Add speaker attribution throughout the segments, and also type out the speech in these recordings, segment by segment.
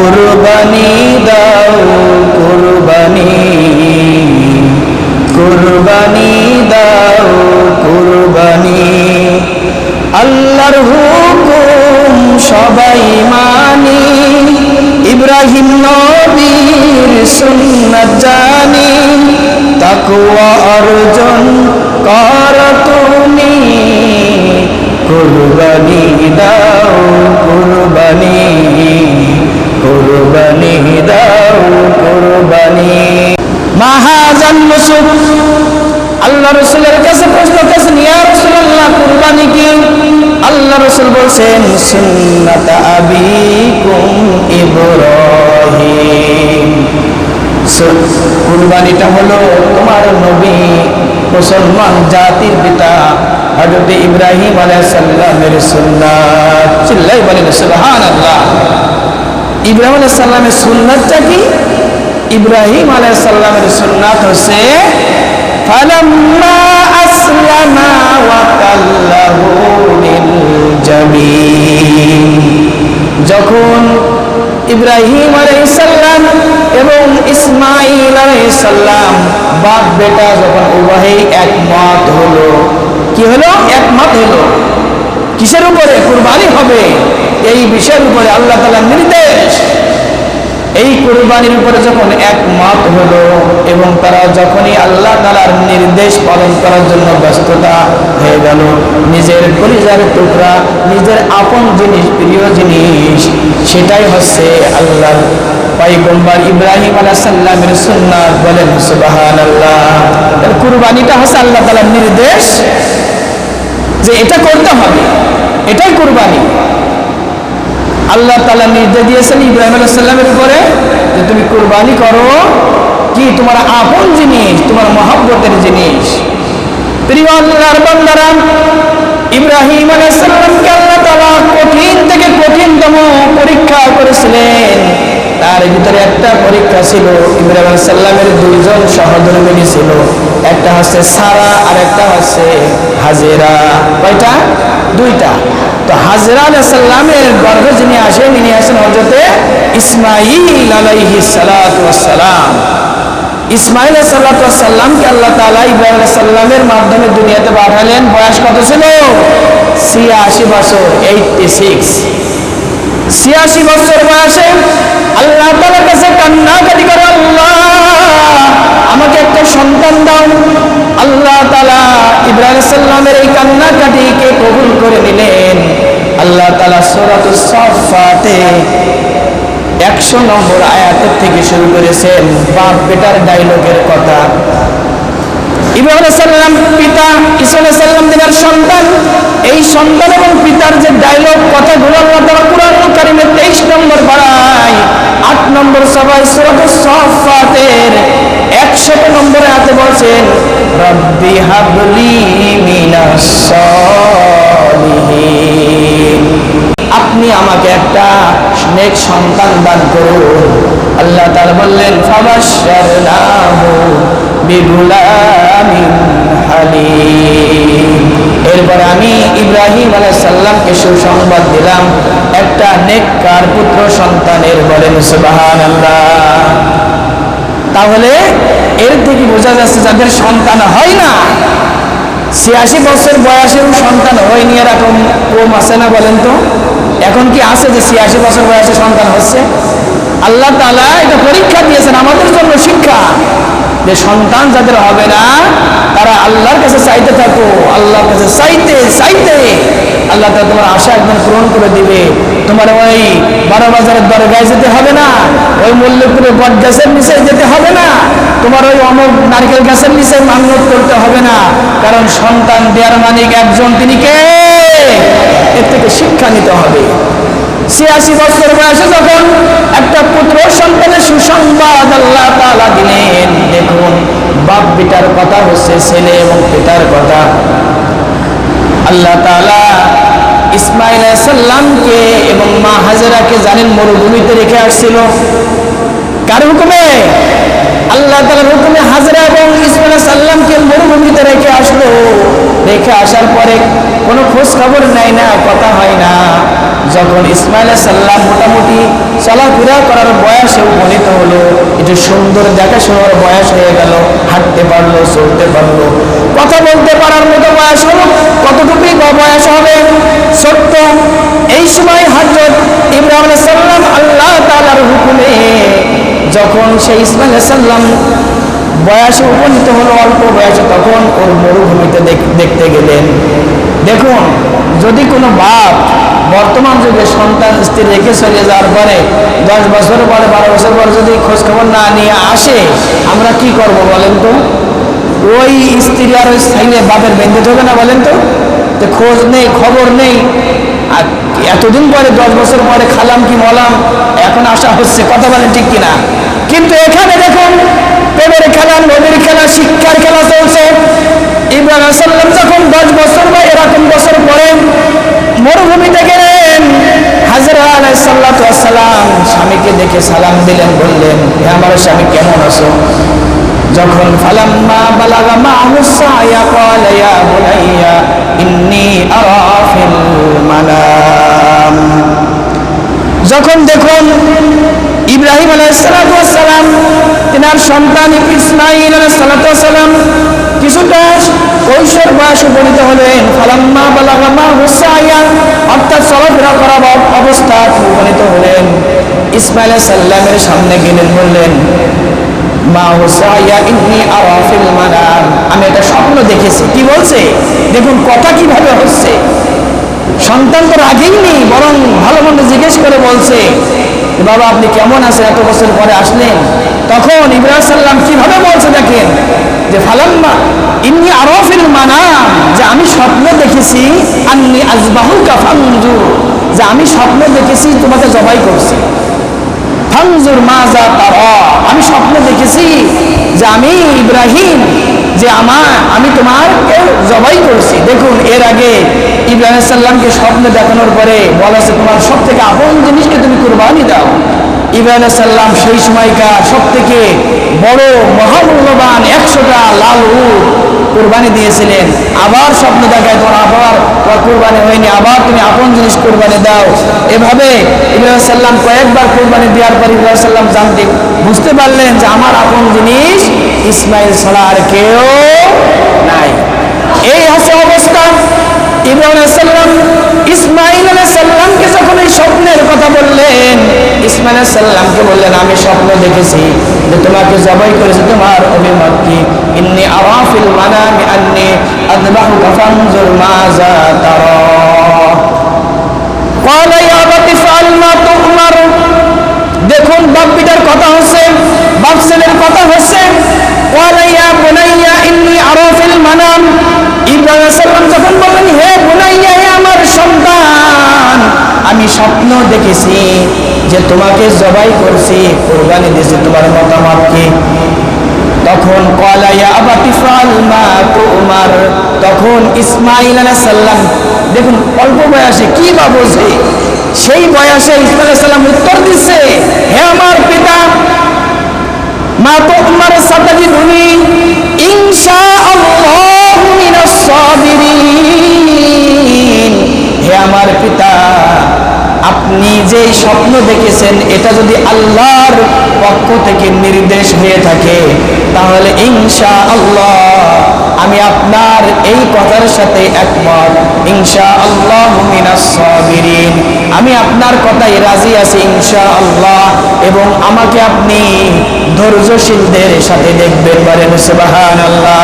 Speaker 1: কুরবানি দাও কুরবানি, কুরবানি দাও কুরবানি। আল্লাহর হুকুম সবাই মানি, ইব্রাহিম নবীর সুন্নাত জানি। তাকওয়া অর্জন কর তুমি, কুরবানি দাও কুরবানি, কুরবানি দাও কুরবানি। মাহাজান মুসুক আল্লাহ রাসূলের কাছে প্রশ্ন করেছেন, ইয়া রাসূলুল্লাহ কুরবানি কি? আল্লাহ রাসূল বলেন, সুন্নাত আবিকুম ইব্রাহিম। কুরবানিটা হলো তোমার নবী মুসলমান জাতির পিতা হযরত ইব্রাহিম আলাইহিস সালামের সুন্নাত। চিল্লাই বলেন সুবহানাল্লাহ। ইব্রাহিম আলাইহিস সালামের সুন্নাতটা কি? ইব্রাহিম আলাইহিস সালামের সুন্নাত হচ্ছে ফালাম্মা আসলামা ওয়া কাল্লাহু লিল জামিন। যখন ইব্রাহিম আলাইহিস সালাম এবং ইসমাঈল আলাইহিস সালাম বাপ বেটা যখন উভয়ই একমত হলো, কি হলো? একমত হলো কিসের উপরে? কুরবানি হবে এই বিষয়ের উপরে। আল্লাহ তাআলার নির্দেশ। এই কুরবানির উপরে যখন একমত হলো এবং তারা যখনই আল্লাহ তাআলার নির্দেশ পালন করার জন্য ব্যস্ততা হয়ে গেল, নিজের কলিজার টুকরা, নিজের আপন জিনিস, প্রিয় জিনিস, সেটাই হচ্ছে আল্লাহর পয়গম্বর ইব্রাহিম আলাইহিস সালামের সুন্নাত। বলেন সুবহানাল্লাহ। কুরবানিটা হচ্ছে আল্লাহ তাআলার নির্দেশ যে এটা করতে হবে, এটাই কুরবানি। আল্লাহ তাআলা নির্দেশ দিয়েছেন ইব্রাহিম আলাইহিস সালামের উপরে যে তুমি কুরবানি করো কি? তোমার আপন জিনিস, তোমার মহব্বতের জিনিস। প্রিয় আল্লাহর বান্দারা, ইব্রাহিম আলাইহিস সালামকে আল্লাহ তাআলা কঠিন থেকে কঠিনতম পরীক্ষা করেছিলেন। তার ভিতরে একটা পরীক্ষা ছিল, ইব্রাহিম আলাইহিস সালামের দুইজন সহধর্মিণী ছিল, একটা হচ্ছে সারা আর একটা হচ্ছে হাজেরা। কয়টা? দুইটা। তো হাজেরা আলাইহিস সালামের গর্ভে যিনি আসেন, ইনি আসেন হযরতে ইসমাঈল আলাইহিস সালাতু ওয়াস সালাম। ইসমাঈল আলাইহিস সালাতু ওয়াস সালামকে আল্লাহ তাআলা ইব্রাহিম আলাইহিস সালামের মাধ্যমে দুনিয়াতে পাঠালেন। বয়স কত ছিল? 86 বছর, 86। 86 বছর বয়সে আল্লাহ তাআলার কাছে কান্নাকাটি করে, আল্লাহ আমাকে একটা সন্তান দাও। আল্লাহ তাআলা ইব্রাহিম আলাইহিস সালামের এই কান্নাকাটিকে কবুল করে নিলেন। আল্লাহ তাআলা সূরাতুস সাফফাতে 100 নম্বর আয়াতের থেকে শুরু করেছেন বাপ বেটার ডায়লগের কথা। ইব্রাহিম আলাইহিস সালাম পিতা, ঈসা আলাইহিস সালাম দিনের সন্তান। এই সন্তান এবং পিতার যে ডায়লগ কথাগুলো আল্লাহ তাআলা কুরআনুল কারীমে 23 নম্বর পারায় 8 নম্বর সূরা সূরাতুস সাফফাতের 100 নম্বর আয়াতে বলেন, রব্বি হাবলি মিনাস সালিহিন। আপনি আমাকে একটা নেক সন্তান দান করুন। আল্লাহ তাআলা বললেন, ফাবাশশারনাহু বিগুলামিন হালিম। এরপর আমি ইব্রাহিম আলাইহিস সালামকে সুসংবাদ দিলাম একটা নেককার পুত্র সন্তানের। বলেন সুবহানাল্লাহ। তাহলে এর থেকে বোঝা যাচ্ছে যাদের সন্তান হয় না, 86 বছর বয়সেও সন্তান হয়নি, এরকম কম আছে না? বলেন তো, এখন কি আছে যে 86 বছর বয়সে সন্তান হচ্ছে? আল্লাহ তাআলা এটা পরীক্ষা দিয়েছেন আমাদের জন্য, শিক্ষা, যে সন্তান যাদের হবে না তারা আল্লাহর কাছে চাইতে থাকো। আল্লাহর কাছে চাইতে চাইতে আল্লাহ তাআলা তোমার আশা একদম পূরণ করে দিবে। তোমার ওই 12 বাজারের দরগায় যেতে হবে না, ওই মল্লিকপুরের বট গাছের নিচে যেতে হবে না, তোমার ওই অমুক নারকেল গাছের নিচে মান্যত করতে হবে না, কারণ সন্তান দেওয়ার মালিক একজন, তিনি কে? এর থেকে শিক্ষা নিতে হবে। 86 বছর বয়সে যখন একটা পুত্র সন্তানের সুসংবাদ আল্লাহ তাআলা দিলেন, দেখুন বাপ বেটার কথা হচ্ছে ছেলে এবং পিতার কথা। আল্লাহ তাআলা ইসমাঈল আলাইহিস সালামকে এবং মা হাজেরাকে জানেন মরুভূমিতে রেখে আসছিল। কার হুকুমে? আল্লাহ তাআলার হুকুমে হাজরা এবং ইসমাঈল আলাইহিস সালামকে মরুভূমিতে রেখে আসলো। রেখে আসার পরে কোনো খোঁজ খবর নেয় না, কথা হয় না। যখন ইসমাঈল আলাইহিস সালাম মোটামুটি চলাফেরা করার বয়সে উপনীত হলো, একটু সুন্দর দেখাশোনার বয়স হয়ে গেল, হাঁটতে পারলো, চলতে পারলো, কথা বলতে পারার মতো বয়স হলো। কতটুকুই বয়স হবে? ছোট্ট। এই সময় হযরত ইব্রাহিম আলাইহিস সালাম আল্লাহ তাআলার হুকুমে যখন সেই ইসমাঈল আলাইহিস সালাম বয়সে উপনীত হলো, অল্প বয়সে, তখন ওর মরুভূমিতে দেখতে গেলেন। দেখুন, যদি কোনো বাপ বর্তমান যুগে সন্তান স্ত্রী রেখে চলে যাওয়ার পরে 10 বছর পরে 12 বছর পরে যদি খোঁজ খবর না নিয়ে আসে, আমরা কি করব বলেন তো? ওই স্ত্রী আর ওই ছেলে বাপের বেঁধে হবে না বলেন তো? খোঁজ নেই, খবর নেই, আর এতদিন পরে 10 বছর পরে খালাম কি মলাম এখন আসা হচ্ছে, কথা বলেন ঠিক কিনা? কিন্তু এখানে দেখুন, প্রেমের খেলা, নবীর খেলা, শিক্ষার খেলা চলছে। ইব্রাহিম আলাইহিস সালাম যখন 10 বছর বা এরকম বছর পরে মরুভূমিতে গেলেন, হাজরা আলাইহিস সালাম স্বামীকে দেখে সালাম দিলেন, বললেন, হে আমার স্বামী কেমন আছো? যখন ফালাম্মা বালাগা মাহু সায়া ক্বালা ইয়া বুনাইয়া ইন্নী আরা ফিল মানাম। যখন দেখুন ইব্রাহিম আলাইহিস সালাম তিনার সন্তান ইসমাঈল আলাইহিস সালাম কিছুটা কৈশোর বয়স উপনীত হলেন, ফালাম্মা বালাগা মাহু সায়া, অর্থাৎ চলাফেরা করা অবস্থা উপনীত হলেন, ইসমাঈল আলাইহিস সালামের সামনে গেলেন, বললেন, মা হুসাইয়া ইন্নী আরা ফিল মানাম, আমি একটা স্বপ্ন দেখেছি। কি বলছে দেখুন, কথা কিভাবে হচ্ছে। সন্তান তো রাগেই নেই, বরং ভালো মন্দ জিজ্ঞেস করে বলছে, বাবা আপনি কেমন আছেন, এত বছর পরে আসলেন? তখন ইব্রাহিম সাল্লাম কিভাবে বলছে দেখেন, যে ফালাম্মা ইন্নী আরা ফিল মানাম, যে আমি স্বপ্ন দেখেছি, আন্নী আযবাহুকা ফানজুর, যে আমি স্বপ্ন দেখেছি তোমাকে জবাই করছি। ফানজুর মাজা তারা, আমি স্বপ্ন দেখেছি যে আমি ইব্রাহিম, যে আমি তোমাকে জবাই করছি। দেখুন, এর আগে ইব্রাহিম আলাইহিস সালামকে স্বপ্ন দেখানোর পরে বলা হয়েছে, তোমার সব থেকে আপন জিনিসকে তুমি কুরবানি দাও। ইব্রাহিম আলাইহিস সালাম সেই সময়কার সব থেকে বড় মহামূল্যবান 100টা লাল উট কুরবানি দিয়েছিলেন। আবার স্বপ্ন দেখায়, তোমার কুরবানি হয়নি, আবার তুমি আপন জিনিস কুরবানি দাও। এভাবে ইব্রাহিম আলাইহিস সালাম কয়েকবার কুরবানি দেওয়ার পর ইব্রাহিম আলাইহিস সালাম বুঝতে পারলেন যে আমার আপন জিনিস ইসমাঈল ছাড়া আর কেউ নাই। এই হচ্ছে অবস্থা। ইব্রাহিম আলাইহিস সালাম ইসমাঈল আলাইহিস সালামকে যখন এই স্বপ্নের কথা বললেন, ইসমাঈল আলাইহিস সালামকে বললেন, আমি স্বপ্ন দেখেছি যে তোমাকে জবাই করেছে, তোমার অভিমত কি? ইন্নী আরা ফিল মানামি আন্নী আযবাহুকা ফানজুর মাজা তারা। ক্বালা ইয়া আবাতি ফাআল মা তু'মার। দেখুন, বাপ পিতার কথা হচ্ছে, বাপ ছেলের কথা হচ্ছে। ক্বালা ইয়া বুনাইয়া ইন্নী আরা ফিল মানাম। ইব্রাহিম আলাইহিস সালাম যখন বললেন, হে বুনাইয়া, হে আমার সন্তান, আমি স্বপ্ন দেখেছি যে তোমাকে জবাই করছি, কুরবানি দিয়েছি, তোমার মতামত কি? তখন ক্বালা ইয়া আবাতি ফাআল মা তু'মার। তখন ইসমাঈল আলাইহিস সালাম, দেখুন অল্প বয়সে কি বা বোঝে, সেই বয়সে ইসমাঈল আলাইহিস সালাম উত্তর দিচ্ছে, হে আমার পিতা, মা তু'মার সাতাজিদুনি ইনশাআল্লাহু মিনাস সাবিরিন। হে আমার পিতা, আপনি যে স্বপ্ন দেখেছেন এটা যদি আল্লাহর পক্ষ থেকে নির্দেশ হয়ে থাকে, তাহলে ইনশাআল্লাহ আমি আপনার এই কথার সাথে একমত। ইনশাআল্লাহু মিনাস সাবিরিন, আমি আপনার কথায় রাজি আছি ইনশাআল্লাহ, এবং আমাকে আপনি ধৈর্যশীলদের সাথে দেখবেন, বলেন সুবহানাল্লাহ।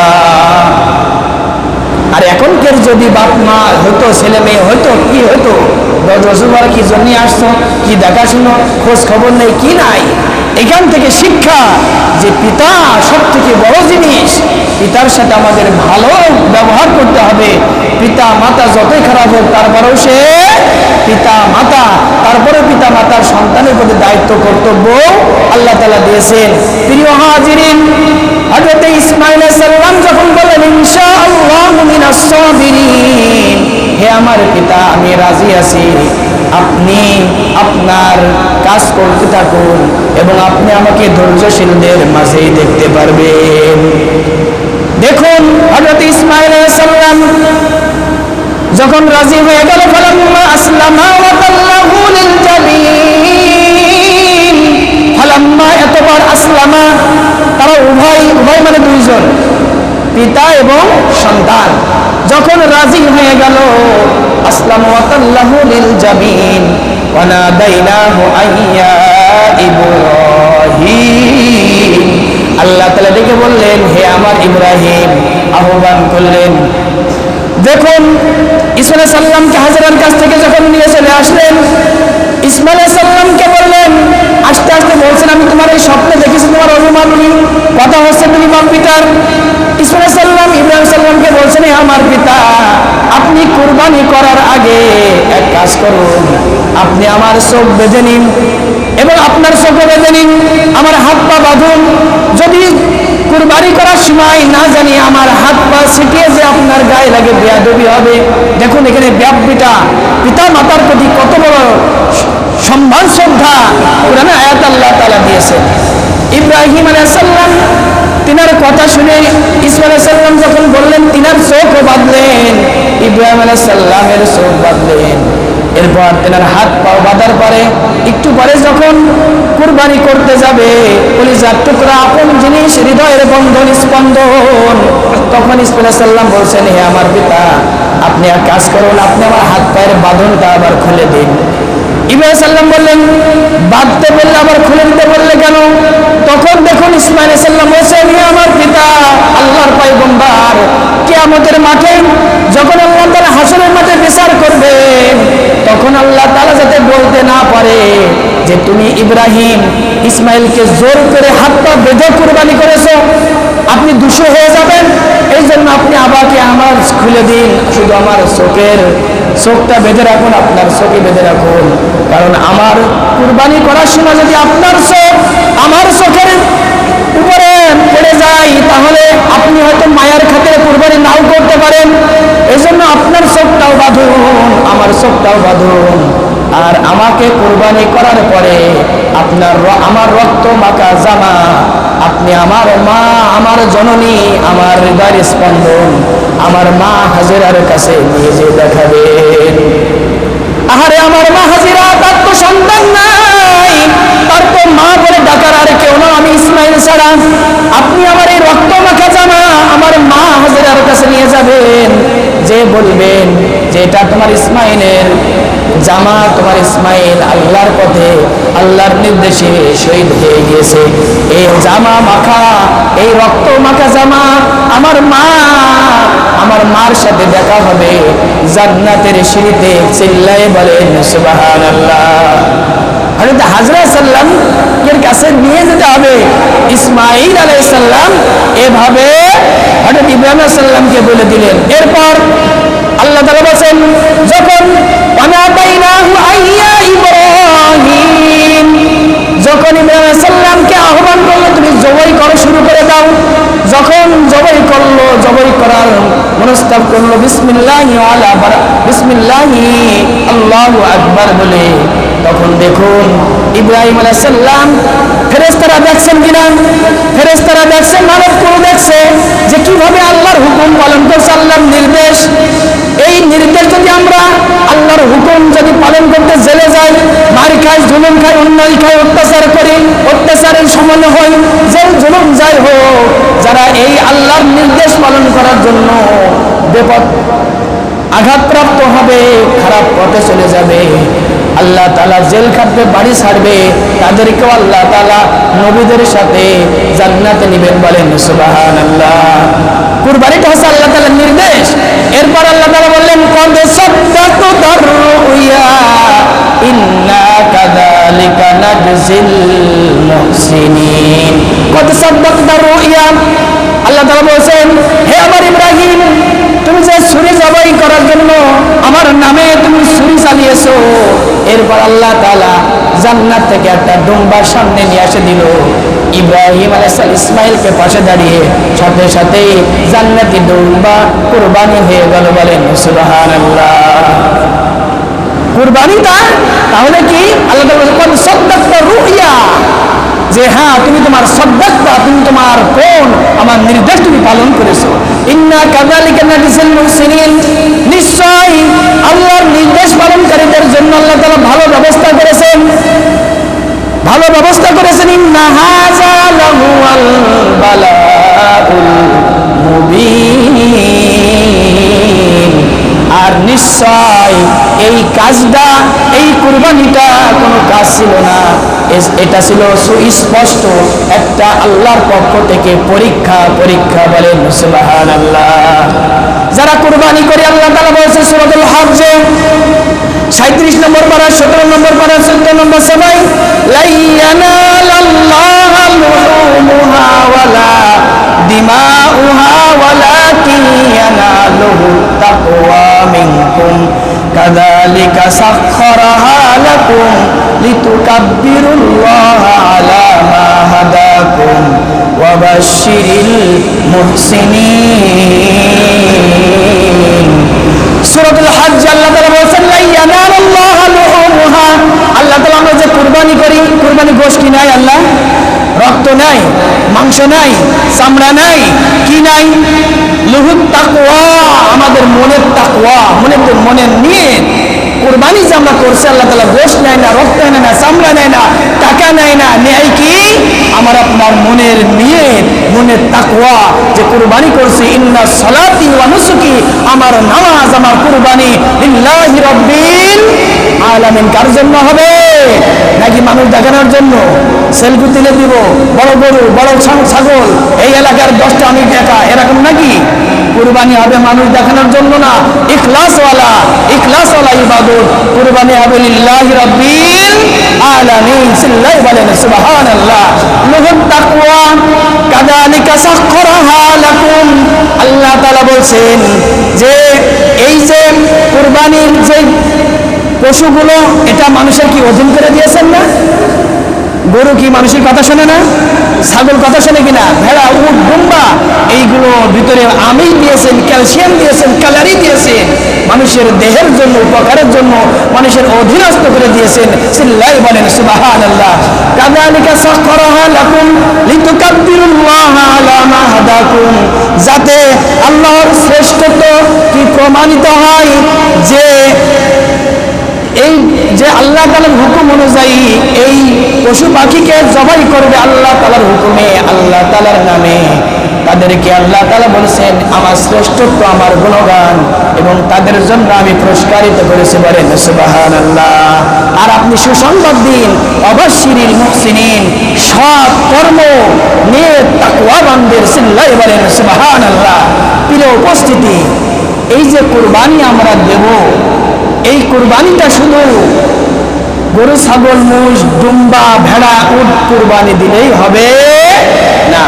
Speaker 1: আর এখনকার যদি বাপ মা হতো, ছেলে মেয়ে হতো, কি হতো? 10 বছর পরে কি জন্য আসছো, কি দেখাশুনো, খোঁজ খবর নেই, কি নাই। এখান থেকে শিক্ষা যে পিতা সব থেকে বড় জিনিস, পিতার সাথে আমাদের ভালো ব্যবহার করতে হবে। পিতা মাতা যতই খারাপ হোক, তারপরেও সে পিতা মাতা, তারপরে পিতা মাতার সন্তানের প্রতি দায়িত্ব কর্তব্য আল্লাহ তাআলা দিয়েছেন। প্রিয় হাজিরিন, হযরত ইসমাঈল আলাইহিস সালাম যখন বললেন ইনশাআল্লাহু মিনাস সাবিরিন, হে আমার পিতা আমি রাজি আছি, আপনি আপনার কাজ করতে থাকুন এবং আপনি আমাকে ধৈর্যশীলদের মাঝেই দেখতে পারবেন। দেখুন হযরত ইসমাঈল আলাইহিস সালাম যখন রাজি হয়ে গেল, ফালাম্মা আসলামা ওয়া তাল্লাহু লিল জাবিন, ফালাম্মা এতবার আসলামা, তারা উভয় মানে দুইজন, পিতা এবং সন্তান, যখন রাজি হয়ে গেল, আসলামা ওয়া তাল্লাহু লিল জাবিন ওয়া নাদাইনাহু আইয়া ইব্রাহিম, আল্লাহ তাআলা ডেকে বললেন হে আমার ইব্রাহিম, আহ্বান করলেন। দেখুন ঈসা আলাইহিস সালামকে হাজেরার কাছ থেকে যখন নিয়ে চলে আসলেন, ইসমাঈল আলাইহিস সালামকে বললেন, আস্তে আস্তে বলছেন আমি তোমার এই স্বপ্নে দেখেছি, তোমার অনুমানী কথা হচ্ছে তুমি আমার পিতার। ঈসা আলাইহিস সালাম ইব্রাহিম সালামকে বলছেন হে আমার পিতা, আপনি কুরবানি করার আগে এক কাজ করুন, আপনি আমার চোখ বেঁধে নিন এবং আপনার চোখে বেঁধে নিন, আমার হাত পা বাঁধুন, যদি কুরবানি করার সময় না জানি আমার হাত পা ছিটিয়ে যে আপনার গায়ে লাগে বেয়াদবি হবে। দেখুন এখানে পিতা মাতার প্রতি কত বড় সম্মান শ্রদ্ধা কোরআনে আয়াত আল্লাহ তাআলা দিয়েছে। ইব্রাহিম আলাইহিস সালাম তিনার কথা শুনে ইসমাঈল আলাইহিস সালাম যখন বললেন, তিনার চোখও বাঁধলেন, ইব্রাহিম আলাইহিস সালামের চোখ বাঁধলেন। এরপর তেনার হাত পাও বাঁধার পরে একটু পরে যখন কুরবানি করতে যাবে, কলিজার টুকরা আপন জিনিস, হৃদয়ের বন্ধন স্পন্দন, তখন ইসমাঈল আলাইহিস সালাম বলছেন হে আমার পিতা, আপনি এক কাজ করুন, আপনি আমার হাত পায়ের বাঁধনটা আবার খুলে দিন। ইব্রাহিম সাল্লাম বললেন বাঁধতে বললে আবার খুলে দিতে বললে কেন? তখন দেখুন ইসমাঈল আলাইহিস সালাম বলছেন হে আমার পিতা, আল্লাহর পয়গম্বর, কিয়ামতের মাঠে যখন আল্লাহ তাআলা হাসরের মাঠে বিচার করবে, তখন আল্লাহ তাআলা যাতে বলতে না পারে যে তুমি ইব্রাহিম ইসমাঈলকে জোর করে হাত পা বেঁধে কুরবানি করেছো, আপনি দোষী হয়ে যাবেন, এই জন্য আপনি আমাকে আমার খুলে দিন, শুধু আমার চোখটা বেঁধে রাখুন, আপনার চোখে বেঁধে রাখুন, কারণ আমার কুরবানি করার সময় যদি আপনার চোখ আমার চোখের উপরে পড়ে যায়, তাহলে আপনি হয়তো মায়ার খাতিরে কুরবানি নাও করতে পারেন, এই জন্য আপনার চোখটাও বাঁধুন, আমার চোখটাও বাঁধুন, আর আমাকে কুরবানি করার পরে আমার রক্ত মাখা জামা আপনি আমার মা, আমার জননী, আমার হৃদয়ের স্পন্দন, আমার মা হাজেরার কাছে নিয়ে যে দেখাবেন। আহারে আমার মা হাজেরা, তার তো সন্তান নাই, তার তো মা বলে ডাকার আর কেউ না আমি ইসমাঈল ছাড়া, আপনি আমার এই রক্ত মাখা জামা আমার মা হাজেরার কাছে নিয়ে যাবেন, যে বলবেন যে এটা তোমার ইসমাঈলের জামা, তোমার ইসমাঈল আল্লাহর পথে আল্লাহর নির্দেশে শহীদ হয়ে গিয়েছে, এই জামা মাখা, এই রক্ত মাখা জামা আমার মার সাথে দেখা হবে জান্নাতের সিঁড়িতে, চিল্লায়ে বলেন সুবহানাল্লাহ। হযরত হাজরা সাল্লাম এর কাছে নিয়ে যেতে হবে ইসমাঈল আলাইহিস সালাম, এভাবে হযরত ইব্রাহিম আলাইহিস সালামকে বলে দিলেন। এরপর আল্লাহ তাআলা বলেন যখন ওয়ানাদাইনাহু আইয়া ইব্রাহিম, যখন ইব্রাহিম আলাইহিস সালামকে আহ্বান করলো তুমি জবাই করা শুরু করে দাও, যখন জবাই করলো, জবাই করার মনস্তাব করলো, বিসমিল্লাহি আল্লাহু আকবার বলে, তখন দেখুন ইব্রাহিম আলাইহিস সালাম, ফেরেশতারা দেখছেন কিনা? ফেরেশতারা দেখছেন, মানবকুল দেখছে যে কিভাবে আল্লাহর হুকুম পালন করছে, আল্লাহর নির্দেশ। এই নির্দেশ যদি আমরা আল্লাহর হুকুম যদি পালন করতে জেলে যাই, মার খাই, জুলুম খাই, অন্যায় খাই, অত্যাচার করি, অত্যাচারের সমান হই, যে জুলুম যাই হোক, যারা এই আল্লাহর নির্দেশ পালন করার জন্য বিপদ আঘাতপ্রাপ্ত হবে, খারাপ পথে চলে যাবে, আল্লাহ তাআলা জেল খাটবে, বাড়ি ছাড়বে, তাদেরকেও আল্লাহ তাআলা নবীদের সাথে জান্নাতে নেবেন, বলেন সুবহানাল্লাহ। কুরবানিটা হচ্ছে আল্লাহ তাআলার নির্দেশ। এরপর আল্লাহ তাআলা বললেন কদ সাদ্দাকতা রুইয়া ইন্না কাযালিকা নাজজিল মুহসিনিন। কদ সাদ্দাকতা রুইয়া, আল্লাহ তাআলা বলেন হে আমার ইব্রাহিম, তুমি যে ছুরি জবাই করার জন্য আমার নামে তুমি ছুরি চালিয়েছো, এরপর আল্লাহ তাআলা জান্নাত থেকে একটা দুম্বার সামনে নিয়ে এসে দিল। ইব্রাহিম আলাইহিস সালাম ইসমাইলকে পাশে দাঁড়িয়ে সাথে সাথেই জান্নাতি দুম্বা কুরবানি হয়ে গেল। বলেন সুবহানাল্লাহ। কুরবানিটা তাহলে কি? আল্লাহ তাআলা বলেন সাদাক্তা রুইয়া, যে হ্যাঁ তুমি তোমার সাদাক্তা, তুমি তোমার কোন আমার নির্দেশ তুমি পালন করেছো। ইন্না কাযালিকা নাজিল মুহসিনিন, নিশ্চয় আল্লাহর নির্দেশ পালনকারীদের জন্য আল্লাহ তাআলা ভালো ব্যবস্থা করেছেন, ভালো ব্যবস্থা করেছেন। ইন্না হাযা লাহুল বালাউল মুবিন, আর নিশ্চয় এই কাজটা, এই কুরবানিটা কোনো কাজ ছিল না, এটা ছিল সুস্পষ্ট একটা আল্লাহর পক্ষ থেকে পরীক্ষা। বলেন সুবহানাল্লাহ। যারা কুরবানি করে আল্লাহ তাআলা বলেছে সূরাতুল হজ্জে 37 নম্বর পারা, 17 নম্বর পারা, 14 নম্বর সবাই, লা ইয়ানালাল্লাহু লুহুমুহা ওয়ালা দিমাউহা ওয়ালাকিন ইয়ানালুহু তাকওয়া মিনকুম কাযালিকা সাখখারাহা লাকুম লিতুকাব্বিরুল্লাহা আলা মা হাদাকুম ওয়া বাশশিরিল মুহসিনিন। সূরাতুল হজ্জ আল্লাহ তাআলা বলেছেন লা ইয়ানালাল্লাহু লুহুমুহা, আল্লাহ তাআলা আমরা যে কুরবানি করি, কুরবানি গোশত নাই, আল্লাহ রক্ত নাই, মাংস নাই, চামড়া নাই, কি নাই? লুহুত তাকওয়া, আমাদের মনের তাকওয়া, মনের নিয়ত। কুরবানি যে আমরা করছি, আল্লাহ তাআলা গোশত নেয় না, রক্ত নেয় না, চামড়া নেয় না, টাকা নেয় না, নেয় কি? আমার আপনার মনের নিয়ত, মনের তাকওয়া, যে কুরবানি করছি। ইন্না সালাতি ওয়া নুসুকি, আমার নামাজ, আমার কুরবানি লিল্লাহি রাব্বিল আলামিন। কার জন্য হবে? নাকি মানুষ দেখানোর জন্য? সেলফি তুলে দিব, বড় গরু, বড় ছাগল, এই এলাকার 10টা আমি দেখা, এরকম নাকি? কুরবানি হবে মানুষ দেখানোর জন্য না, ইখলাসওয়ালা ইবাদত। কুরবানি হবে লিল্লাহি রাব্বিল আলামিন। সিল্লাই বলেন সুবহানাল্লাহ। লুহুত তাকওয়া কাযালিকা সাখখারাহা লাকুম, আল্লাহ তাআলা বলছেন যে এই যে কুরবানির যে পশুগুলো, এটা মানুষের কি অধীন করে দিয়েছেন না? গরু কি মানুষের কথা শোনে না? ছাগল কথা শোনে কিনা? ভেড়া, উট, দুম্বা, এইগুলো ভিতরে আমিষ দিয়েছেন, ক্যালসিয়াম দিয়েছেন, ক্যালারি দিয়েছেন, মানুষের দেহের জন্য, উপকারের জন্য মানুষের অধীনস্থ করে দিয়েছেন। সিল্লাই বলেন সুবহানাল্লাহ। কাযালিকা সাখখারাহা লাকুম লিতুকাব্বিরুল্লাহা আলা মা হাদাকুম, যাতে আল্লাহর শ্রেষ্ঠত্ব কি প্রমাণিত হয়, যে এই যে আল্লাহ তাআলার হুকুম অনুযায়ী এই পশু পাখিকে জবাই করবে আল্লাহ তাআলার হুকুমে, আল্লাহ তাআলার নামে, তাদেরকে আল্লাহ তাআলা বলেছেন আমার শ্রেষ্ঠত্ব, আমার গুণগান, এবং তাদের জন্য আমি পুরস্কারিত করেছি। বলেন সুবহানাল্লাহ। আর আপনি সুসংবাদ দিন অবাশশিরিল মুহসিনিন, সৎ কর্ম নিয়ে তাকওয়াবানদের। সিল্লাই বলেন সুবহানাল্লাহ। প্রিয় উপস্থিতি, এই যে কুরবানি আমরা দেব, এই কুরবানিটা শুধু গরু, ছাগল, মোষ, দুম্বা, ভেড়া, উট কুরবানি দিলেই হবে না।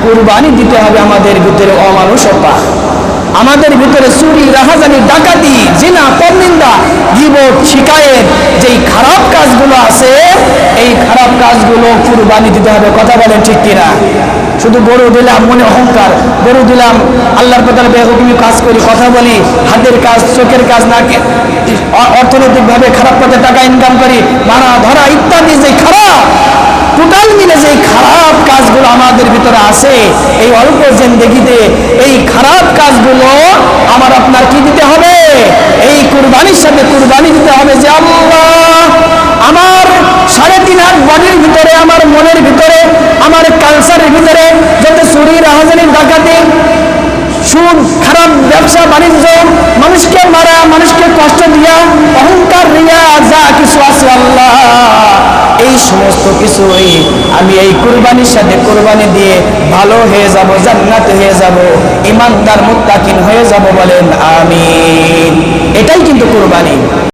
Speaker 1: কুরবানি দিতে হবে আমাদের ভিতরে অমানুষতা, আমাদের ভিতরে চুরি, রাহাজানি, ডাকাতি, জিনা, পরনিন্দা, গীবত, শিকায়েত, যেই খারাপ কাজগুলো আছে, এই খারাপ কাজগুলো কুরবানি দিতে হবে। কথা বলেন ঠিক কিনা? শুধু গরু দিলাম মনে অহংকার, গরু দিলাম আল্লাহর কথা বেহুকুমি কাজ করি, কথা বলি, হাতের কাজ, চোখের কাজ, না অর্থনৈতিকভাবে খারাপ পথে টাকা ইনকাম করি, মারা ধরা ইত্যাদি, যে খারাপ টোটাল মিলে যে খারাপ কাজগুলো আমাদের ভিতরে আছে, এই অল্প জিন্দেগিতে এই খারাপ কাজগুলো আমার আপনার কি দিতে হবে? এই কুরবানির সাথে কুরবানি দিতে হবে, যে আল্লাহ আমার 3.5 হাত বডির ভিতরে, আমার মনের ভিতরে, আমার কালচারের ভিতরে যত চুরি, রাহাজানি, ডাকাতি, সুদ, খারাপ ব্যবসা বাণিজ্য, মানুষকে মারা, মানুষকে কষ্ট দিয়া, অহংকার দিয়া যা কিছু আছে আল্লাহ, এই সমস্ত কিছুই আমি এই কুরবানির সাথে কুরবানি দিয়ে ভালো হয়ে যাব, জান্নাতে হয়ে যাব, ইমানদার মুত্তাকিন হয়ে যাব। বলেন আমিন। এটাই কিন্তু কুরবানি।